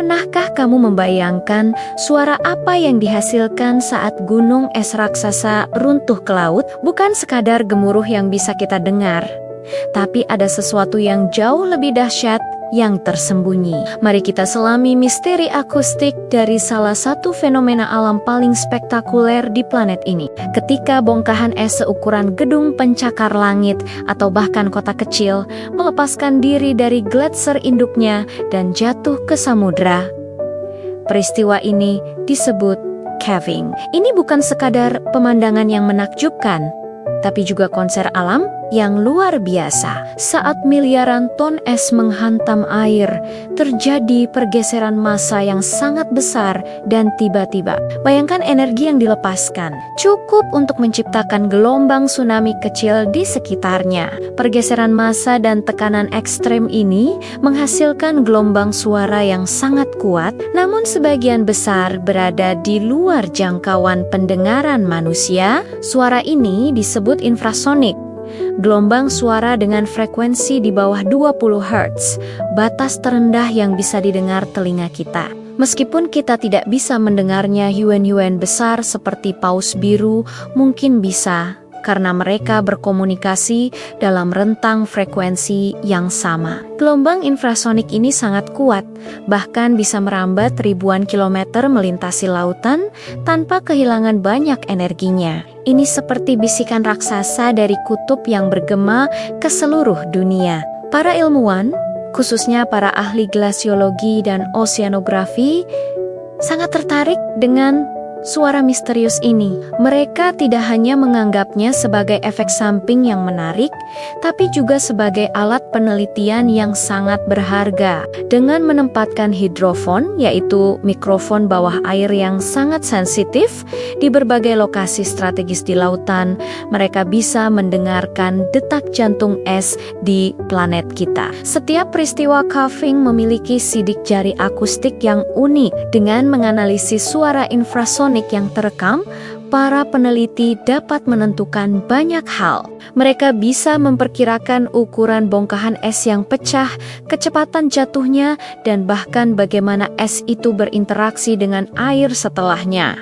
Pernahkah kamu membayangkan suara apa yang dihasilkan saat gunung es raksasa runtuh ke laut? Bukan sekadar gemuruh yang bisa kita dengar, tapi ada sesuatu yang jauh lebih dahsyat yang tersembunyi. Mari kita selami misteri akustik dari salah satu fenomena alam paling spektakuler di planet ini. Ketika bongkahan es seukuran gedung pencakar langit atau bahkan kota kecil melepaskan diri dari gletser induknya dan jatuh ke samudra. Peristiwa ini disebut calving. Ini bukan sekadar pemandangan yang menakjubkan, tapi juga konser alam yang luar biasa. Saat miliaran ton es menghantam air, terjadi pergeseran massa yang sangat besar dan tiba-tiba. Bayangkan energi yang dilepaskan, cukup untuk menciptakan gelombang tsunami kecil di sekitarnya. Pergeseran massa dan tekanan ekstrem ini menghasilkan gelombang suara yang sangat kuat, namun sebagian besar berada di luar jangkauan pendengaran manusia. Suara ini disebut infrasonik. Gelombang suara dengan frekuensi di bawah 20 Hz, batas terendah yang bisa didengar telinga kita. Meskipun kita tidak bisa mendengarnya hiuen-hiuen besar seperti paus biru, mungkin bisa, karena mereka berkomunikasi dalam rentang frekuensi yang sama. Gelombang infrasonik ini sangat kuat, bahkan bisa merambat ribuan kilometer melintasi lautan tanpa kehilangan banyak energinya. Ini seperti bisikan raksasa dari kutub yang bergema ke seluruh dunia. Para ilmuwan, khususnya para ahli glasiologi dan oseanografi, sangat tertarik dengan suara misterius ini. Mereka tidak hanya menganggapnya sebagai efek samping yang menarik, tapi juga sebagai alat penelitian yang sangat berharga. Dengan menempatkan hidrofon, yaitu mikrofon bawah air yang sangat sensitif, di berbagai lokasi strategis di lautan, mereka bisa mendengarkan detak jantung es di planet kita. Setiap peristiwa calving memiliki sidik jari akustik yang unik. Dengan menganalisis suara infrasonik yang terekam, para peneliti dapat menentukan banyak hal. Mereka bisa memperkirakan ukuran bongkahan es yang pecah, kecepatan jatuhnya, dan bahkan bagaimana es itu berinteraksi dengan air setelahnya.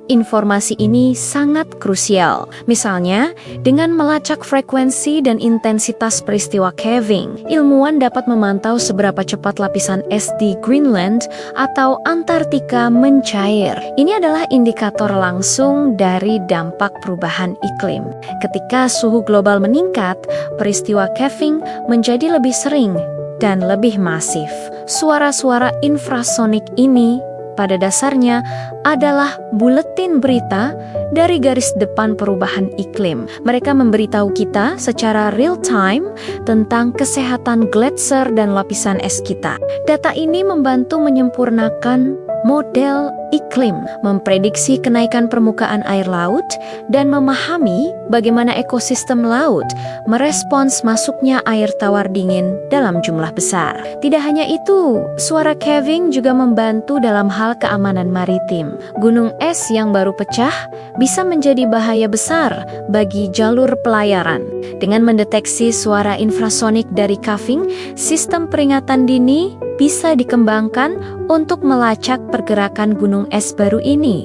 Informasi ini sangat krusial. Misalnya, dengan melacak frekuensi dan intensitas peristiwa calving, ilmuwan dapat memantau seberapa cepat lapisan es di Greenland atau Antartika mencair. Ini adalah indikator langsung dari dampak perubahan iklim. Ketika suhu global meningkat, peristiwa calving menjadi lebih sering dan lebih masif. Suara-suara infrasonik ini pada dasarnya adalah buletin berita dari garis depan perubahan iklim. Mereka memberitahu kita secara real time tentang kesehatan gletser dan lapisan es kita. Data ini membantu menyempurnakan model iklim, memprediksi kenaikan permukaan air laut, dan memahami bagaimana ekosistem laut merespons masuknya air tawar dingin dalam jumlah besar. Tidak hanya itu, suara calving juga membantu dalam hal keamanan maritim. Gunung es yang baru pecah bisa menjadi bahaya besar bagi jalur pelayaran. Dengan mendeteksi suara infrasonik dari calving, sistem peringatan dini bisa dikembangkan untuk melacak pergerakan gunung es baru ini,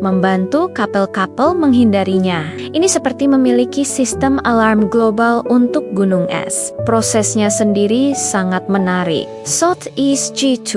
membantu kapal-kapal menghindarinya. Ini seperti memiliki sistem alarm global untuk gunung es. Prosesnya sendiri sangat menarik. Southeast G2,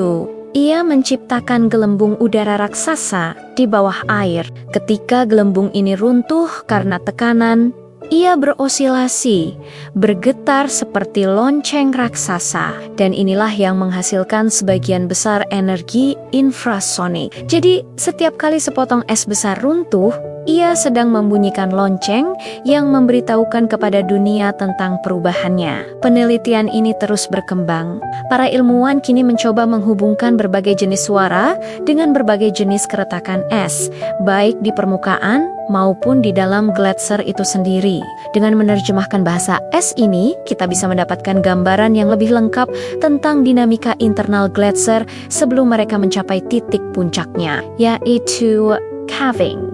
ia menciptakan gelembung udara raksasa di bawah air. Ketika gelembung ini runtuh karena tekanan, ia berosilasi, bergetar seperti lonceng raksasa, dan inilah yang menghasilkan sebagian besar energi infrasonik. Jadi, setiap kali sepotong es besar runtuh, ia sedang membunyikan lonceng yang memberitahukan kepada dunia tentang perubahannya. Penelitian ini terus berkembang. Para ilmuwan kini mencoba menghubungkan berbagai jenis suara dengan berbagai jenis keretakan es, baik di permukaan maupun di dalam gletser itu sendiri. Dengan menerjemahkan bahasa es ini, kita bisa mendapatkan gambaran yang lebih lengkap tentang dinamika internal gletser sebelum mereka mencapai titik puncaknya, yaitu calving.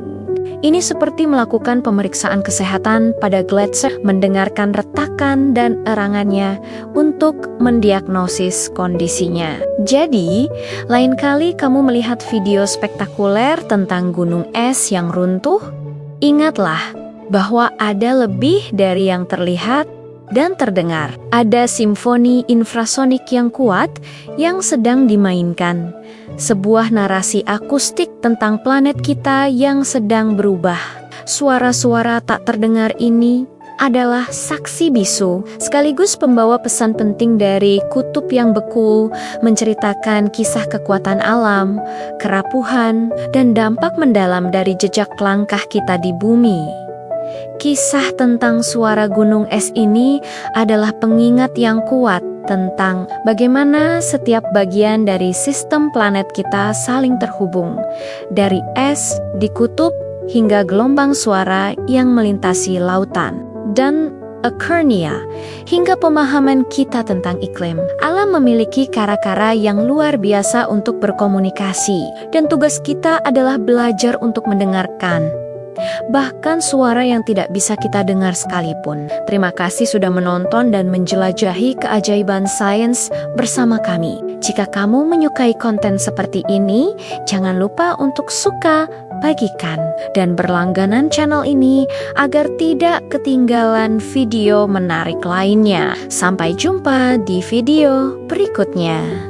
Ini seperti melakukan pemeriksaan kesehatan pada Gletser, mendengarkan retakan dan erangannya untuk mendiagnosis kondisinya. Jadi, lain kali kamu melihat video spektakuler tentang gunung es yang runtuh, ingatlah bahwa ada lebih dari yang terlihat dan terdengar. Ada simfoni infrasonik yang kuat yang sedang dimainkan. Sebuah narasi akustik tentang planet kita yang sedang berubah. Suara-suara tak terdengar ini adalah saksi bisu, sekaligus pembawa pesan penting dari kutub yang beku, menceritakan kisah kekuatan alam, kerapuhan, dan dampak mendalam dari jejak langkah kita di bumi. Kisah tentang suara gunung es ini adalah pengingat yang kuat tentang bagaimana setiap bagian dari sistem planet kita saling terhubung, dari es di kutub hingga gelombang suara yang melintasi lautan, dan Akernia, hingga pemahaman kita tentang iklim. Alam memiliki cara-cara yang luar biasa untuk berkomunikasi, dan tugas kita adalah belajar untuk mendengarkan bahkan suara yang tidak bisa kita dengar sekalipun. Terima kasih sudah menonton dan menjelajahi keajaiban sains bersama kami. Jika kamu menyukai konten seperti ini, jangan lupa untuk suka, bagikan, dan berlangganan channel ini agar tidak ketinggalan video menarik lainnya. Sampai jumpa di video berikutnya.